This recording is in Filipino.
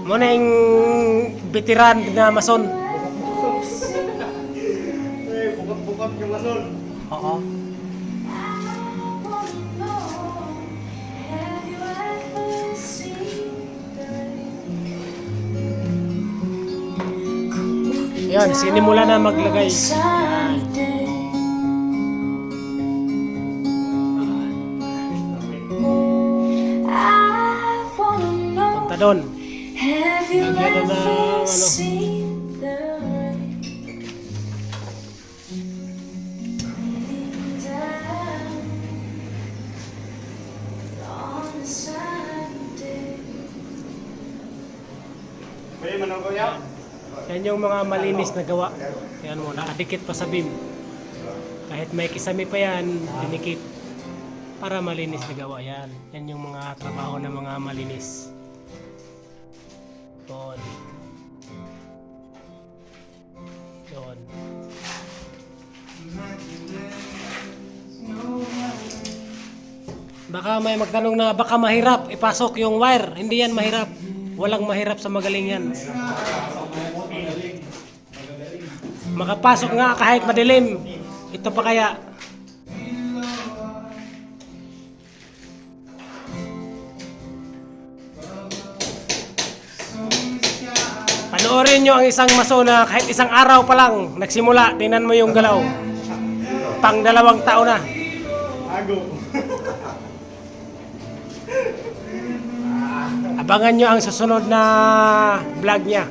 Muna yung veteran na mason. Bukot-bukot yung mason. Oo. Yan, sinimula na maglagay. Yan. Punta doon. Lagyan na ng ano. Pwede man ako kuya? Yan yung mga malinis na gawa. Yan mo, nakadikit pa sa beam. Kahit may kisame pa yan, dinikit. Para malinis na gawa yan. Yan yung mga trabaho ng mga malinis. Yun. Yun. Baka may magtanong na baka mahirap ipasok yung wire. Hindi yan mahirap. Walang mahirap sa magaling yan. Makapasok nga kahit madilim. Ito pa kaya. Panoorin nyo ang isang maso na kahit isang araw pa lang nagsimula. Tingnan mo yung galaw. Pang 2 taon na. Ago. Abangan nyo ang susunod na vlog niya.